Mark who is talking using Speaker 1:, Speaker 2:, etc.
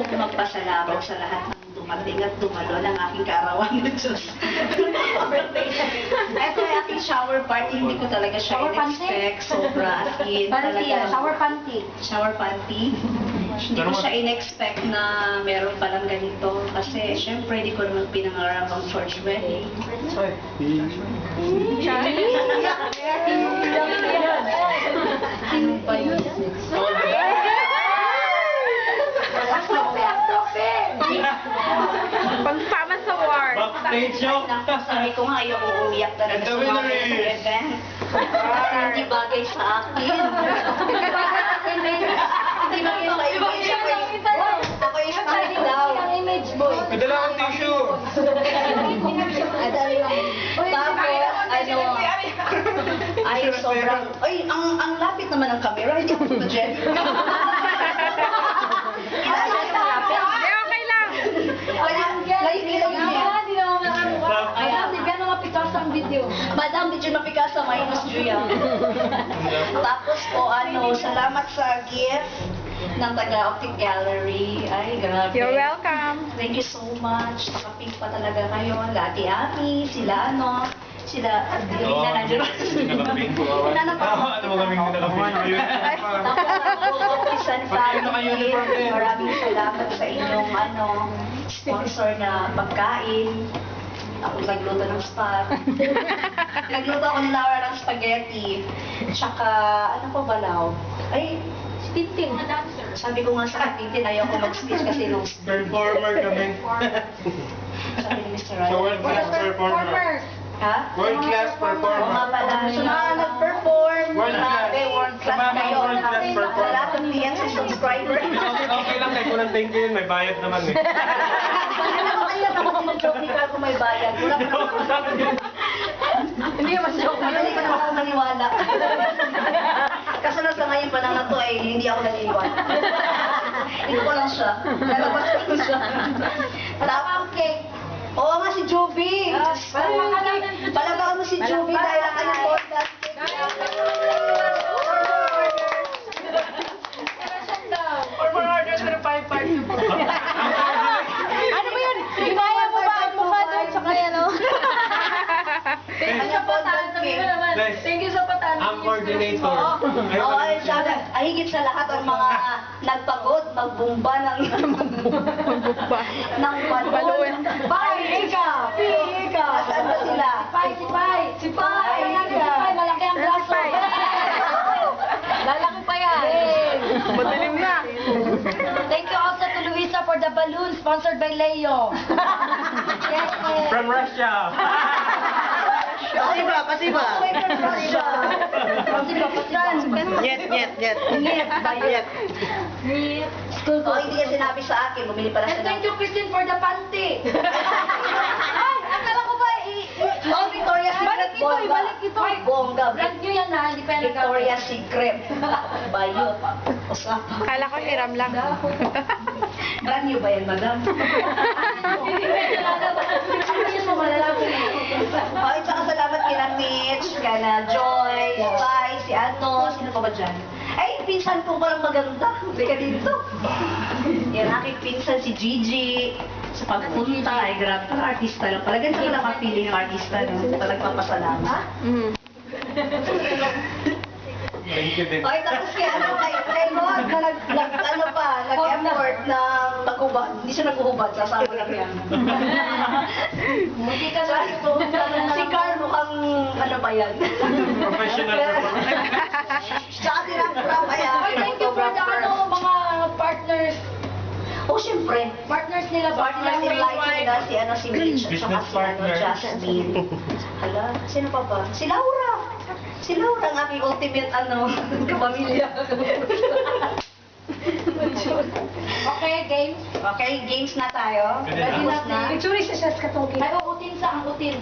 Speaker 1: ko magpasalamat sa lahat ng dumating at dumalo ng aking kaarawan ng Diyos. Ito ay aking shower party, hindi ko talaga siya
Speaker 2: Shower panty?
Speaker 1: in-expect. Sobra, as in,
Speaker 2: Panty,
Speaker 1: talaga.
Speaker 2: shower panty.
Speaker 1: Shower panty. Hindi ko siya in-expect na meron palang ganito. Kasi, syempre, hindi ko naman pinangarap ang church wedding. Ano ba yun?
Speaker 3: Pagpama sa war.
Speaker 4: Backstage show.
Speaker 1: Sabi ko nga, ayaw umiyak talaga sa mga event. Kasi hindi bagay sa akin. Hindi bagay sa image. Ako yung style daw.
Speaker 2: Ang image boy.
Speaker 4: Madala akong tissue.
Speaker 1: Tapos, ay, sobrang, ay, ang lapit naman ng camera, hindi ako Jen.
Speaker 3: Eh, okay lang.
Speaker 2: Hindi naman makamuha. Madam, di ba mga Picasso ang video?
Speaker 1: Madam, di dyan mapikasa, minus Julia. Tapos po, salamat sa gift ng taga-Optic Gallery. Ay, grabe.
Speaker 3: You're welcome.
Speaker 1: Thank you so much. Nakapink pa talaga kayo. Lati Ami, sila sila, hindi na nandiyo.
Speaker 4: Nakapink po. Ano mo kaming nakapink?
Speaker 1: Tapos, San Family, maraming salamat sa inyong sponsor na pagkain. Ako nagluto ng spag. Nagluto ako ni Laura ng spaghetti. Tsaka, ano pa ba, Lau? Ay,
Speaker 2: Tintin.
Speaker 1: sabi ko nga sa Tintin, ayaw ko mag-speech kasi nung
Speaker 4: Performer kami.
Speaker 1: sabi ni Mr.
Speaker 4: So,
Speaker 1: Ryan.
Speaker 4: world-class performer.
Speaker 1: Ha?
Speaker 4: World-class
Speaker 1: Oo nga
Speaker 4: performer.
Speaker 1: pala. Sa mga nag-perform,
Speaker 4: World-class.
Speaker 1: grabe, world-class
Speaker 4: Sa mga
Speaker 1: kayo.
Speaker 4: world-class
Speaker 1: Sa
Speaker 4: performer.
Speaker 1: lahat ng PNC subscriber.
Speaker 4: Okay lang, kahit walang thank you yun, may bayad naman eh.
Speaker 1: Alam mo kanina tapos sinajoke ni Carl kung may bayad. Wala pa naman.
Speaker 2: Hindi naman joke.
Speaker 1: Hindi pa naman ako naniwala. Kasunod sa ngayon pa lang na to ay hindi ako naniniwala. Ito ko lang siya. Lalabas ko lang siya. Tapos cake. Oo nga si Joby. Palabang mo si Joby dahil ang kanyang podcast.
Speaker 2: Former orders for the 5-part. Ano ba yun? Ibaya mo ba ang mukha doon sa kanya, no? Thank you sa patan. Sabi mo naman.
Speaker 4: Guys,
Speaker 2: Thank you sa patan.
Speaker 4: I'm coordinator.
Speaker 1: Oo, ay sabi, ay higit sa lahat ang mga nagpagod, magbumba ng balon. Pai, ika! Ika! Saan ba sila?
Speaker 2: Si Pai. Si Pai. Malaki ang braso. Lalaki pa yan.
Speaker 3: Madilim na.
Speaker 2: Thank you also to Luisa for the balloon sponsored by Leo. Yes.
Speaker 4: From Russia.
Speaker 1: Pasiba, pasiba. Pasiba.
Speaker 3: Yet.
Speaker 2: School
Speaker 1: Oh, hindi niya sinabi sa akin, bumili pala
Speaker 2: And
Speaker 1: siya
Speaker 2: thank you, Christine, for the panty. Ay, akala ko ba
Speaker 1: Oh, Victoria's Secret bongga.
Speaker 2: Ibalik ito.
Speaker 1: Bongga.
Speaker 2: Brand new yan na, hindi pa yan
Speaker 1: Victoria's Secret. Bayot. Usapan.
Speaker 3: Kala ko hiram lang.
Speaker 1: Brand new ba yan, madam?
Speaker 2: Hindi pa yan lalabas. Ano yun mo malalabas?
Speaker 1: Oh, at saka salamat kina Mitch, kina Joy, Spy, si sino pa ba dyan? Ay, pinsan ko parang maganda. Hindi ka dito. Yan, aking pinsan si Gigi. Sa pagpunta, ay grabe, parang artista lang. Pala ganito lang mapili ng artista, no? Talagang papasalamat.
Speaker 3: Mhm.
Speaker 4: Thank you din.
Speaker 1: Okay, tapos kaya kay Rod na nag-effort ng maghubad. Hindi siya naghuhubad, sasama lang yan.
Speaker 2: Hindi ka sa
Speaker 1: Si Carl mukhang ba yan?
Speaker 4: Professional performer.
Speaker 1: Tsaka si Rap kaya.
Speaker 2: Ay, thank you for the mga partners.
Speaker 1: Oh, syempre.
Speaker 2: Partners nila.
Speaker 1: Partners in life nila, si Mitch, at saka
Speaker 4: Business
Speaker 1: si
Speaker 4: partner.
Speaker 1: Jasmine. Hala, sino pa ba? Si Laura. Si Laura ang aking ultimate, kapamilya.
Speaker 2: Okay, game.
Speaker 1: Okay, games na tayo.
Speaker 4: Pwede na.
Speaker 1: Tapos na.
Speaker 2: Picture sa katogi. Ay, uutin sa ang utin.